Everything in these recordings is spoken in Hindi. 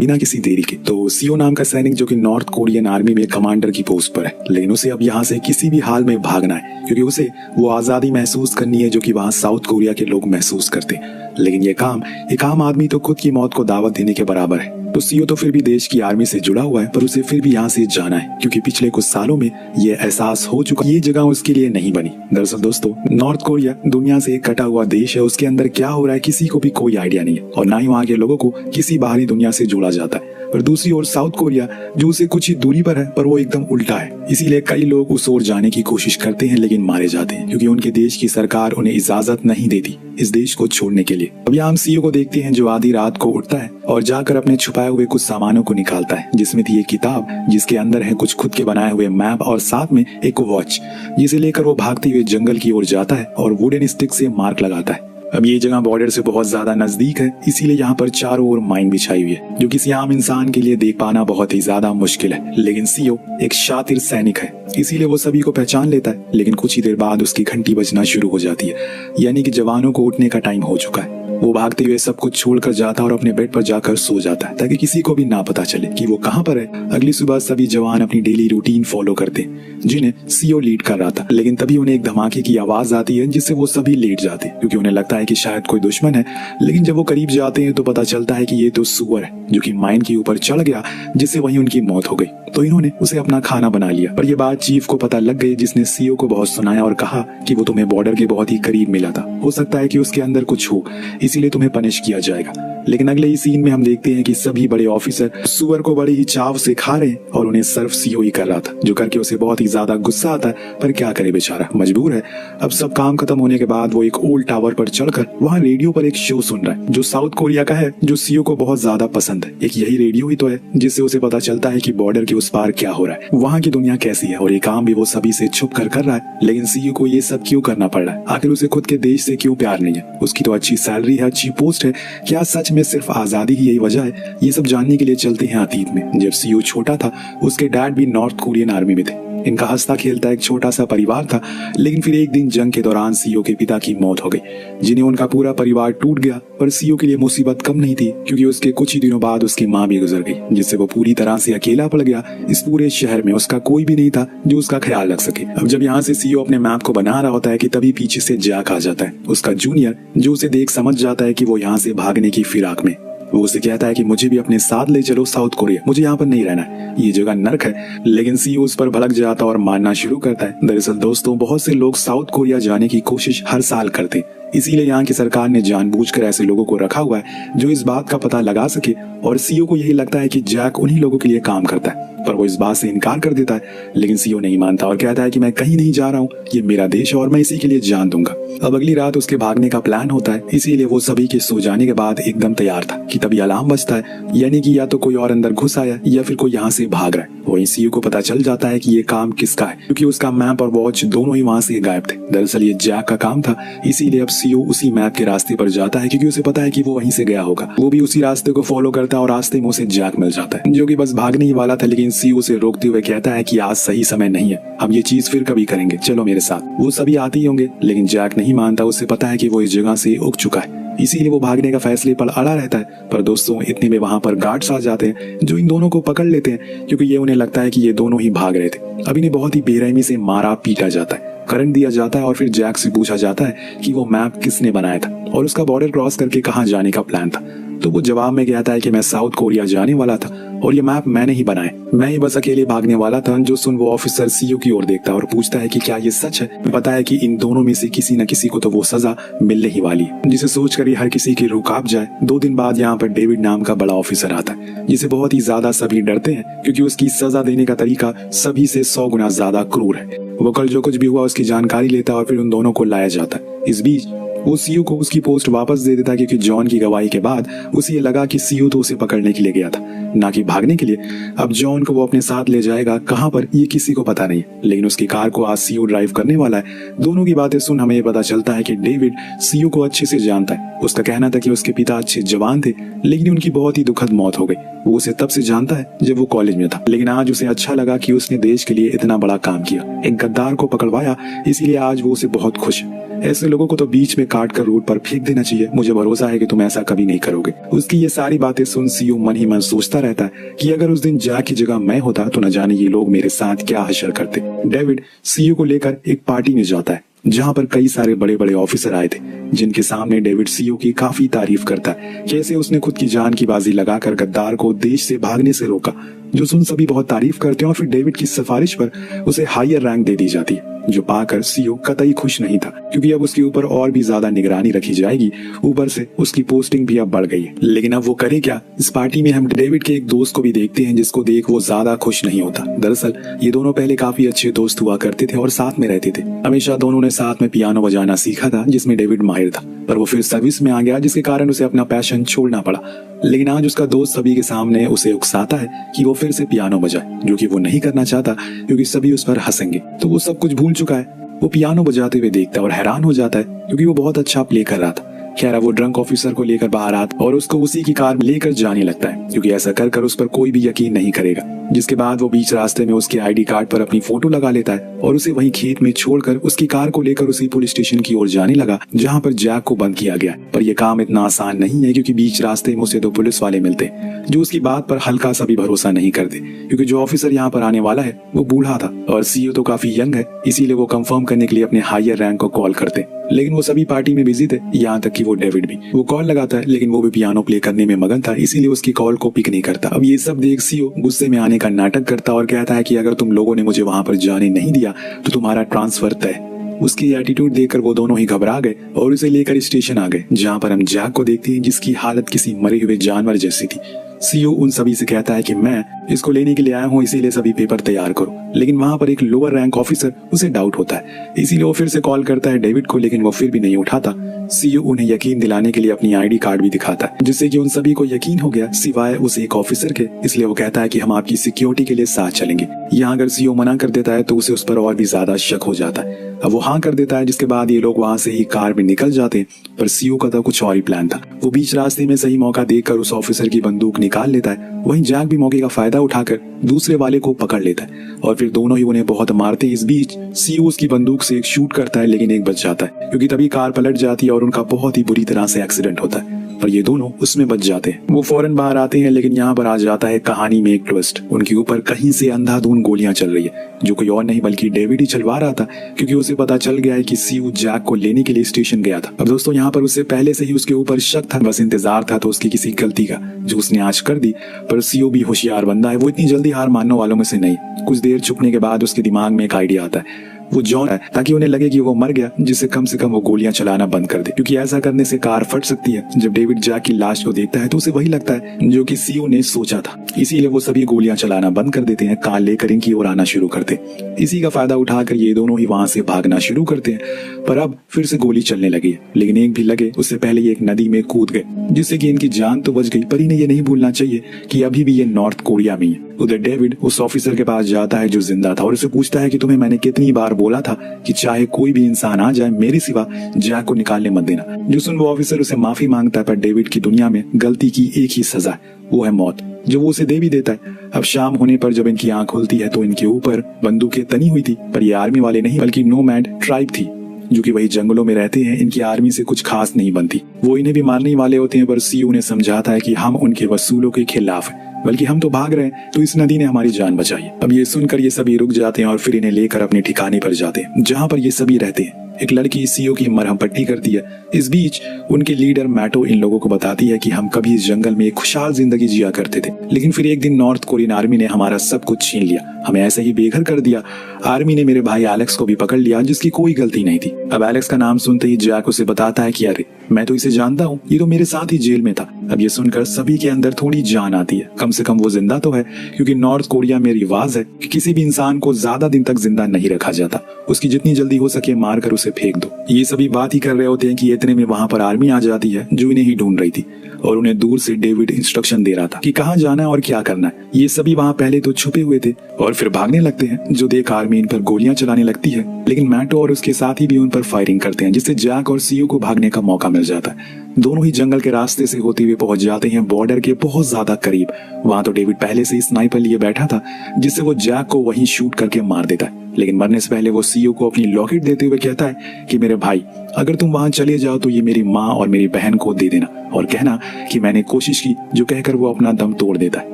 बिना किसी देरी के। तो सीओ नाम का सैनिक जो कि नॉर्थ कोरियन आर्मी में कमांडर की पोस्ट पर है, लेकिन उसे अब यहाँ से किसी भी हाल में भागना है क्योंकि उसे वो आजादी महसूस करनी है जो कि वहाँ साउथ कोरिया के लोग महसूस करते हैं। लेकिन ये काम एक आम आदमी तो खुद की मौत को दावत देने के बराबर है। तो सीओ तो फिर भी देश की आर्मी से जुड़ा हुआ है, पर उसे फिर भी यहाँ से जाना है क्योंकि पिछले कुछ सालों में ये एहसास हो चुका ये जगह उसके लिए नहीं बनी। दरअसल दोस्तों, नॉर्थ कोरिया दुनिया से एक कटा हुआ देश है। उसके अंदर क्या हो रहा है किसी को भी कोई आइडिया नहीं है और ना ही वहाँ के लोगों को किसी बाहरी दुनिया से जोड़ा जाता है। और दूसरी ओर साउथ कोरिया जो उसे कुछ ही दूरी पर है, पर वो एकदम उल्टा है। इसीलिए कई लोग उस ओर जाने की कोशिश करते हैं लेकिन मारे जाते हैं क्योंकि उनके देश की सरकार उन्हें इजाजत नहीं देती इस देश को छोड़ने के लिए। अभी हम सीओ को देखते हैं जो आधी रात को उठता है और जाकर अपने छुपाए हुए कुछ सामानों को निकालता है, जिसमें थी एक किताब जिसके अंदर है कुछ खुद के बनाए हुए मैप और साथ में एक वॉच, जिसे लेकर वो भागते हुए जंगल की ओर जाता है और वुडन स्टिक से मार्क लगाता है। अब ये जगह बॉर्डर से बहुत ज्यादा नजदीक है, इसीलिए यहाँ पर चारों ओर माइन बिछाई हुई है जो किसी आम इंसान के लिए देख पाना बहुत ही ज्यादा मुश्किल है। लेकिन सीओ एक शातिर सैनिक है, इसीलिए वो सभी को पहचान लेता है। लेकिन कुछ ही देर बाद उसकी घंटी बजना शुरू हो जाती है, यानी कि जवानों को उठने का टाइम हो चुका है। वो भागते हुए सब कुछ छोड़कर जाता है और अपने बेड पर जाकर सो जाता है ताकि किसी को भी ना पता चले कि वो कहाँ पर है। अगली सुबह सभी जवान अपनी डेली रूटीन फॉलो करते हैं जिन्हें सीओ लीड कर रहा था। लेकिन तभी उन्हें एक धमाके की आवाज आती है जिससे वो सभी लेट जाते हैं क्योंकि उन्हें लगता है कि शायद कोई दुश्मन है। लेकिन जब वो करीब जाते हैं तो पता चलता है कि ये तो सुअर है जो कि माइन के ऊपर चढ़ गया, जिससे वहीं उनकी मौत हो गई। तो इन्होंने उसे अपना खाना बना लिया। पर ये बात चीफ को पता लग गई, जिसने सीओ को बहुत सुनाया और कहा कि वो तुम्हें बॉर्डर के बहुत ही करीब मिला था, हो सकता है कि उसके अंदर कुछ हो, इसीलिए तुम्हें पनिश किया जाएगा। लेकिन अगले ही सीन में हम देखते हैं कि सभी बड़े ऑफिसर सुअर को बड़े ही चाव से खा रहे हैं और उन्हें सर्व सीओ ही कर रहा था, जो करके उसे बहुत ही ज्यादा गुस्सा आता है। पर क्या करे, बेचारा मजबूर है। अब सब काम खत्म होने के बाद वो एक ओल्ड टावर पर चढ़कर वहाँ रेडियो पर एक शो सुन रहा है जो साउथ कोरिया का है, जो सीओ को बहुत ज्यादा पसंद है। एक यही रेडियो ही तो है जिससे उसे पता चलता है कि बॉर्डर के उस पार क्या हो रहा है, वहाँ की दुनिया कैसी है, और ये काम भी वो सभी से छुप कर रहा है। लेकिन सीओ को ये सब क्यों करना पड़ रहा है? आखिर उसे खुद के देश से क्यों प्यार नहीं है? उसकी तो अच्छी सैलरी है, अच्छी पोस्ट है, क्या सच में सिर्फ आजादी ही यही वजह है? ये सब जानने के लिए चलते हैं अतीत में। जब सीओ छोटा था उसके डैड भी नॉर्थ कोरियन आर्मी में थे। इनका हंसता खेलता एक छोटा सा परिवार था। लेकिन फिर एक दिन जंग के दौरान सीओ के पिता की मौत हो गई, जिन्हें उनका पूरा परिवार टूट गया। पर सीओ के लिए मुसीबत कम नहीं थी क्योंकि उसके कुछ ही दिनों बाद उसकी माँ भी गुजर गई, जिससे वो पूरी तरह से अकेला पड़ गया। इस पूरे शहर में उसका कोई भी नहीं था जो उसका ख्याल रख सके। अब जब यहाँ से सीओ अपने मैप को बना रहा होता है कि तभी पीछे से जैक आ जाता है, उसका जूनियर, जो उसे देख समझ जाता है कि वो यहाँ से भागने की फिराक में। वो उसे कहता है कि मुझे भी अपने साथ ले चलो साउथ कोरिया, मुझे यहाँ पर नहीं रहना है, ये जगह नर्क है। लेकिन सीओ उस पर भड़क जाता और मारना शुरू करता है। दरअसल दोस्तों, बहुत से लोग साउथ कोरिया जाने की कोशिश हर साल करते, इसीलिए यहाँ की सरकार ने जानबूझकर ऐसे लोगों को रखा हुआ है जो इस बात का पता लगा सके। और सीओ को यही लगता है कि जैक उन्हीं लोगों के लिए काम करता है, पर वो इस बात से इनकार कर देता है। लेकिन सीओ नहीं मानता और कहता है कि मैं कहीं नहीं जा रहा हूँ, ये मेरा देश है और मैं इसी के लिए जान दूंगा। अब अगली रात उसके भागने का प्लान होता है, इसीलिए वो सभी के सो जाने के बाद एकदम तैयार था कि तभी अलार्म बजता है, यानी कि या तो कोई और अंदर घुस आया या फिर कोई यहाँ से भाग रहा है। वहीं सीओ को पता चल जाता है कि ये काम किसका है क्योंकि उसका मैप और वॉच दोनों ही वहाँ से गायब थे। दरअसल ये जैक का काम था, इसीलिए अब सीओ उसी मैप के रास्ते पर जाता है क्योंकि उसे पता है कि वो वहीं से गया होगा। वो भी उसी रास्ते को फॉलो करता है और रास्ते में उसे जैक मिल जाता है जो कि बस भागने ही वाला था। लेकिन सीओ उसे रोकते हुए कहता है कि आज सही समय नहीं है, हम ये चीज फिर कभी करेंगे, चलो मेरे साथ। वो सभी आते ही होंगे लेकिन जैक नहीं मानता, उसे पता है कि वो इस जगह से उग चुका है, इसीलिए वो भागने का फैसले पर अड़ा रहता है। पर दोस्तों, इतने में वहां पर गार्ड्स आ जाते हैं जो इन दोनों को पकड़ लेते हैं क्योंकि ये उन्हें लगता है कि ये दोनों ही भाग रहे थे। अब इन्हें बहुत ही बेरहमी से मारा पीटा जाता है, करंट दिया जाता है और फिर जैक से पूछा जाता है कि वो मैप किसने बनाया था और उसका बॉर्डर क्रॉस करके कहाँ जाने का प्लान था। तो वो जवाब में कहता है कि मैं साउथ कोरिया जाने वाला था और ये मैप मैंने ही बनाया, मैं ही बस अकेले भागने वाला था। जो सुन वो ऑफिसर सीओ की ओर देखता है और पूछता है कि क्या ये सच है। पता है कि इन दोनों में से किसी न किसी को तो वो सजा मिलने ही वाली है, जिसे सोचकर ही हर किसी की रूह कांप जाए। 2 दिन बाद यहाँ पर डेविड नाम का बड़ा ऑफिसर आता है, जिसे बहुत ही ज्यादा सभी डरते हैं क्योंकि उसकी सजा देने का तरीका सभी से 100 गुना ज्यादा क्रूर है। वो कल जो कुछ भी हुआ उसकी जानकारी लेता है और फिर उन दोनों को लाया जाता है। इस बीच वो सीओ को उसकी पोस्ट वापस दे देता क्योंकि जॉन की गवाही के बाद उसे ये लगा कि सीओ तो उसे पकड़ने के लिए गया था, ना कि भागने के लिए। अब जॉन को वो अपने साथ ले जाएगा, कहाँ पर ये किसी को पता नहीं, लेकिन उसकी कार को आज सीओ ड्राइव करने वाला है। दोनों की बातें सुन हमें ये पता चलता है कि डेविड सीओ को अच्छे से जानता है। उसका कहना था कि उसके पिता अच्छे जवान थे, लेकिन उनकी बहुत ही दुखद मौत हो गई। वो उसे तब से जानता है जब वो कॉलेज में था, लेकिन आज उसे अच्छा लगा कि उसने देश के लिए इतना बड़ा काम किया, एक गद्दार को पकड़वाया, इसीलिए आज वो उसे बहुत खुश है। ऐसे लोगों को तो बीच में काट कर रोड पर फेंक देना चाहिए। मुझे भरोसा है कि तुम ऐसा कभी नहीं करोगे। उसकी ये सारी बातें सुन सीयू मन ही मन सोचता रहता है कि अगर उस दिन जैक की जगह मैं होता तो न जाने ये लोग मेरे साथ क्या हशर करते। डेविड सीयू को लेकर एक पार्टी में जाता है जहाँ पर कई सारे बड़े बड़े ऑफिसर आए थे, जिनके सामने डेविड सीयू की काफी तारीफ करता है। कैसे उसने खुद की जान की बाजी लगाकर गद्दार को देश से भागने से रोका, जो सुन सभी बहुत तारीफ करते हैं और फिर डेविड की सिफारिश पर उसे हायर रैंक दे दी जाती है, जो पाकर सीयू कतई खुश नहीं था, क्योंकि अब उसके ऊपर और भी ज्यादा निगरानी रखी जाएगी। ऊपर से उसकी पोस्टिंग भी अब बढ़ गई है। लेकिन अब वो करे क्या? इस पार्टी में हम डेविड के एक दोस्त को भी देखते हैं, जिसको देख वो ज्यादा खुश नहीं होता। दरअसल ये दोनों पहले काफी अच्छे दोस्त हुआ करते थे और साथ में रहते थे। हमेशा दोनों ने साथ में पियानो बजाना सीखा था, जिसमें डेविड माहिर था, पर वो फिर सर्विस में आ गया, जिसके कारण उसे अपना पैशन छोड़ना पड़ा। लेकिन आज उसका दोस्त सभी के सामने उसे उकसाता है कि वो फिर से पियानो बजाए, जो कि वो नहीं करना चाहता क्योंकि सभी उस पर हंसेंगे। तो वो सब कुछ भूल चुका है। वो पियानो बजाते हुए देखता है और हैरान हो जाता है, क्योंकि वो बहुत अच्छा प्ले कर रहा था। खैर, वो ड्रंक ऑफिसर को लेकर बाहर आता और उसको उसी की कार में लेकर जाने लगता है, क्योंकि ऐसा कर उस पर कोई भी यकीन नहीं करेगा। जिसके बाद वो बीच रास्ते में उसके आईडी कार्ड पर अपनी फोटो लगा लेता है और उसे वहीं खेत में छोड़कर उसकी कार को लेकर उसी पुलिस स्टेशन की ओर जाने लगा, जहाँ पर जैक को बंद किया गया। पर यह काम इतना आसान नहीं है, क्योंकि बीच रास्ते में उसे दो पुलिस वाले मिलते हैं, जो उसकी बात पर हल्का सा भी भरोसा नहीं करते, क्योंकि जो ऑफिसर यहाँ पर आने वाला है वो बूढ़ा था और सीयू तो काफी यंग है। इसीलिए वो कंफर्म करने के लिए अपने हायर रैंक को कॉल करते, लेकिन वो सभी पार्टी में बिजी थे, यहाँ तक कि वो डेविड भी। वो कॉल लगाता है, लेकिन वो भी पियानो प्ले करने में मगन था, इसीलिए उसकी कॉल को पिक नहीं करता। अब ये सब देख सीयू गुस्से में आने का नाटक करता और कहता है कि अगर तुम लोगों ने मुझे वहां पर जाने नहीं दिया तो तुम्हारा ट्रांसफर तय। उसकी एटीट्यूड देखकर वो दोनों ही घबरा गए और उसे लेकर स्टेशन आ गए, जहाँ पर हम जैक को देखते हैं, जिसकी हालत किसी मरे हुए जानवर जैसी थी। सीयू उन सभी से कहता है कि मैं इसको लेने के लिए आया हूँ, इसीलिए सभी पेपर तैयार करो। लेकिन वहां पर एक लोअर रैंक ऑफिसर उसे डाउट होता है, इसीलिए वो फिर से कॉल करता है डेविड को, लेकिन वो फिर भी नहीं उठाता। सीयू उन्हें यकीन दिलाने के लिए अपनी आईडी कार्ड भी दिखाता है, जिससे कि उन सभी को यकीन हो गया सिवाय उस एक ऑफिसर के। इसलिए वो कहता है कि हम आपकी सिक्योरिटी के लिए साथ चलेंगे। यहाँ अगर सीयू मना कर देता है तो उसे उस पर और भी ज्यादा शक हो जाता है। अब वो हाँ कर देता है, जिसके बाद ये लोग वहां से ही कार में निकल जाते हैं। पर सीयू का तो कुछ और ही प्लान था। वो बीच रास्ते में सही मौका देखकर उस ऑफिसर की बंदूक निकाल लेता है। वहीं जैक भी मौके का फायदा उठाकर दूसरे वाले को पकड़ लेता है और फिर दोनों ही उन्हें बहुत मारते हैं। इस बीच सीयू उसकी बंदूक से एक शूट करता है, लेकिन एक बच जाता है, क्योंकि तभी कार पलट जाती है और उनका बहुत ही बुरी तरह से एक्सीडेंट होता है। पर ये दोनों उसमें बच जाते हैं। वो फौरन बाहर आते हैं, लेकिन यहाँ पर आ जाता है कहानी में एक ट्विस्ट। उनके ऊपर कहीं से अंधाधुंध गोलियां चल रही है, जो कोई और नहीं बल्कि डेविड ही चलवा रहा था, क्योंकि उसे पता चल गया है कि सीयू जैक को लेने के लिए स्टेशन गया था। अब दोस्तों, यहाँ पर उससे पहले से ही उसके ऊपर शक था, बस इंतजार था तो उसकी किसी गलती का, जो उसने आज कर दी। पर सीयू भी होशियार बंदा है, वो इतनी जल्दी हार मानने वालों में से नहीं। कुछ देर छुपने के बाद उसके दिमाग में एक आइडिया आता है। वो जॉन है, ताकि उन्हें लगे कि वो मर गया, जिससे कम से कम वो गोलियां चलाना बंद कर दे, क्योंकि ऐसा करने से कार फट सकती है। जब डेविड जैक की लाश को देखता है तो उसे वही लगता है जो कि सीयू ने सोचा था। इसीलिए वो सभी गोलियां चलाना बंद कर देते हैं, कार लेकर इनकी ओर आना शुरू करते। इसी का फायदा उठाकर ये दोनों ही वहां से भागना शुरू करते हैं। पर अब फिर से गोली चलने लगी, लेकिन एक भी लगे उससे पहले ये एक नदी में कूद गए, जिससे कि इनकी जान तो बच गई। पर इन्हें ये नहीं भूलना चाहिए कि अभी भी ये नॉर्थ कोरिया में है। उधर डेविड उस ऑफिसर के पास जाता है जो जिंदा था और उसे पूछता है कि तुम्हें मैंने कितनी बार बोला था कि चाहे कोई भी इंसान आ जाए, मेरे सिवा जैक को निकालने मत देना। जो सुन वो ऑफिसर उसे माफी मांगता है, पर डेविड की दुनिया में गलती की एक ही सजा है, वो है मौत, जो वो उसे दे भी देता है। अब शाम होने पर जब इनकी आंख खुलती है तो इनके ऊपर बंदूकें तनी हुई थी, पर ये आर्मी वाले नहीं बल्कि नोमैड ट्राइब थी, जो कि वही जंगलों में रहते हैं। इनकी आर्मी से कुछ खास नहीं बनती, वो इन्हें भी मारने वाले होते हैं। पर सीयू उन्हें समझाता है कि हम उनके वसूलों के खिलाफ हैं, बल्कि हम तो भाग रहे हैं, तो इस नदी ने हमारी जान बचाई। अब ये सुनकर ये सभी रुक जाते हैं और फिर इन्हें लेकर अपने ठिकाने पर जाते हैं, जहाँ पर ये सभी रहते हैं। एक लड़की सीयू की मरहम पट्टी करती है। इस बीच उनके लीडर मैटो इन लोगों को बताती है कि हम कभी इस जंगल में एक खुशहाल जिंदगी जिया करते थे, लेकिन फिर एक दिन नॉर्थ कोरियन आर्मी ने हमारा सब कुछ छीन लिया, हमें ऐसे ही बेघर कर दिया। आर्मी ने मेरे भाई एलेक्स को भी पकड़ लिया, जिसकी कोई गलती नहीं थी। अब एलेक्स का नाम सुनते ही जैक उसे बताता है कि अरे मैं तो इसे जानता हूँ, ये तो मेरे साथ ही जेल में था। अब ये सुनकर सभी के अंदर थोड़ी जान आती है, कम से कम वो जिंदा तो है, क्योंकि नॉर्थ कोरिया में रिवाज है कि किसी भी इंसान को ज्यादा दिन तक जिंदा नहीं रखा जाता, उसकी जितनी जल्दी हो सके मार कर उसे फेंक दो। ये सभी बात ही कर रहे होते हैं कि इतने में वहां पर आर्मी आ जाती है, जो इन्हें ही ढूंढ रही थी, और उन्हें दूर से डेविड इंस्ट्रक्शन दे रहा था कि कहाँ जाना है और क्या करना है। ये सभी वहां पहले तो छुपे हुए थे और फिर भागने लगते हैं, जो देख आर्मी इन पर गोलियां चलाने लगती है, लेकिन मैटो और उसके साथी भी उन पर फायरिंग करते हैं, जिससे जैक और सीयू को भागने का मौका मिल जाता है। दोनों ही जंगल के रास्ते से होते हुए पहुंच जाते हैं बॉर्डर के बहुत ज्यादा करीब। वहां तो डेविड पहले से ही स्नाइपर लिए बैठा था, जिससे वो जैक को वहीं शूट करके मार देता है। लेकिन मरने से पहले वो सीयू को अपनी लॉकेट देते हुए कहता है कि मेरे भाई, अगर तुम वहां चले जाओ तो ये मेरी माँ और मेरी बहन को दे देना और कहना कि मैंने कोशिश की, जो कहकर वो अपना दम तोड़ देता है।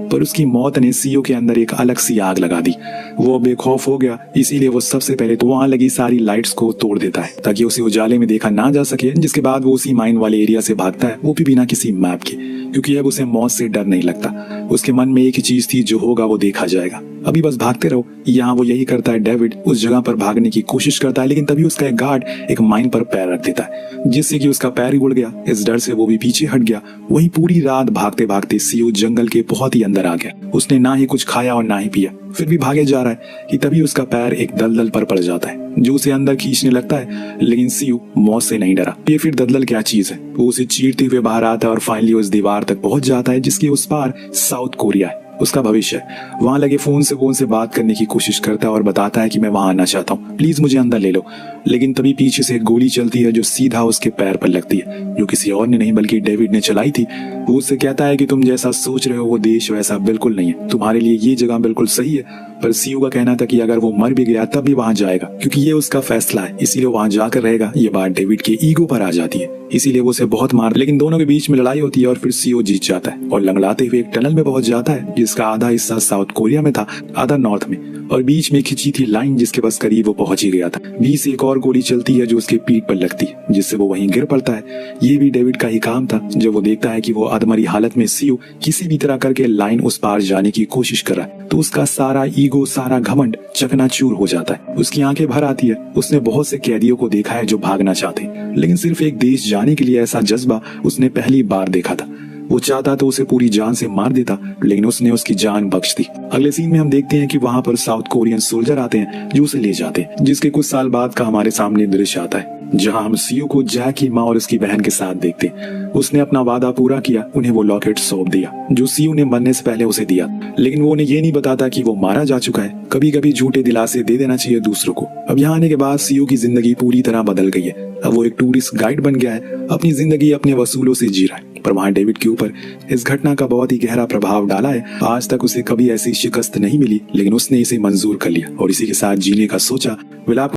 पर उसकी मौत ने सीओ के अंदर एक अलग सी आग लगा दी। वो बेखौफ हो गया, इसीलिए वो सबसे पहले तो वहां लगी सारी लाइट्स को तोड़ देता है ताकि उसे उजाले में देखा ना जा सके। जिसके बाद वो उसी माइन वाले एरिया से भागता है, वो भी बिना किसी मैप के, क्योंकि अब उसे मौत से डर नहीं लगता। उसके मन में एक ही चीज थी, जो होगा वो देखा जाएगा, अभी बस भागते रहो। यहाँ वो यही करता है। डेविड उस जगह पर भागने की कोशिश करता है, लेकिन तभी उसका एक गार्ड एक माइन पर पैर रख देता है, जिससे कि उसका पैर ही उड़ गया। इस डर से वो भी पीछे हट गया। वही पूरी रात भागते भागते सीओ जंगल के बहुत ही अंदर आ गया। उसने ना ही कुछ खाया और ना ही पिया, फिर भी भागे जा रहा है कि तभी उसका पैर एक दलदल पर पड़ जाता है, जो उसे अंदर खींचने लगता है। लेकिन सीओ मौत से नहीं डरा। ये फिर दलदल क्या चीज है, वो उसे चीरते हुए बाहर आता है और फाइनली उस दीवार तक पहुंच जाता है जिसके उस पार साउथ कोरिया है, उसका भविष्य। वहां लगे फोन से बात करने की कोशिश करता है और बताता है कि मैं वहां आना चाहता हूँ, प्लीज मुझे अंदर ले लो। लेकिन तभी पीछे से एक गोली चलती है जो सीधा उसके पैर पर लगती है, जो किसी और ने नहीं बल्कि डेविड ने चलाई थी। वो उससे कहता है कि तुम जैसा सोच रहे हो वो देश वैसा बिल्कुल नहीं है, तुम्हारे लिए ये जगह बिल्कुल सही है। पर सीओ का कहना था कि अगर वो मर भी गया तब भी वहां जाएगा, क्योंकि ये उसका फैसला है, इसीलिए वहां जाकर रहेगा। ये बात डेविड के ईगो पर आ जाती है, इसीलिए वो उसे बहुत मार। लेकिन दोनों के बीच में लड़ाई होती है और फिर सीओ जीत जाता है और लंगड़ाते हुए एक टनल में पहुंच जाता है, जिसका आधा हिस्सा साउथ कोरिया में था, आधा नॉर्थ में, और बीच में खिंची थी लाइन जिसके बस करीब वो पहुंच ही गया था। बीच से एक और गोली चलती है जो उसके पीठ पर लगती है, जिससे वो वहीं गिर पड़ता है। ये भी डेविड का ही काम था। जब वो देखता है कि वो अधमरी हालत में सीओ किसी भी तरह करके लाइन उस पार जाने की कोशिश कर रहा है, तो उसका सारा ईगो, सारा घमंड चकनाचूर हो जाता है। उसकी आंखें भर आती है। उसने बहुत से कैदियों को देखा है जो भागना चाहते हैं, लेकिन सिर्फ एक देश जाने के लिए ऐसा जज्बा उसने पहली बार देखा था। वो चाहता तो उसे पूरी जान से मार देता, लेकिन उसने उसकी जान बख्श दी। अगले सीन में हम देखते हैं कि वहां पर साउथ कोरियन सोल्जर आते हैं जो उसे ले जाते हैं, जिसके कुछ साल बाद का हमारे सामने दृश्य आता है, जहां हम सीओ को जैक की माँ और उसकी बहन के साथ देखते हैं। उसने अपना वादा पूरा किया, उन्हें वो लॉकेट सौंप दिया जो सीओ ने मरने से पहले उसे दिया, लेकिन वो उन्हें ये नहीं बताता कि वो मारा जा चुका है। कभी कभी झूठे दिलासे दे देना चाहिए दूसरों को। अब यहाँ आने के बाद सीओ की जिंदगी पूरी तरह बदल गई है। अब वो एक टूरिस्ट गाइड बन गया है, अपनी जिंदगी अपने वसूलों से जी रहा है। पर वहाँ डेविड के ऊपर इस घटना का बहुत ही गहरा प्रभाव डाला है। आज तक उसे कभी ऐसी शिकस्त नहीं मिली, लेकिन उसने इसे मंजूर कर लिया और इसी के साथ जीने का सोचा। विलाप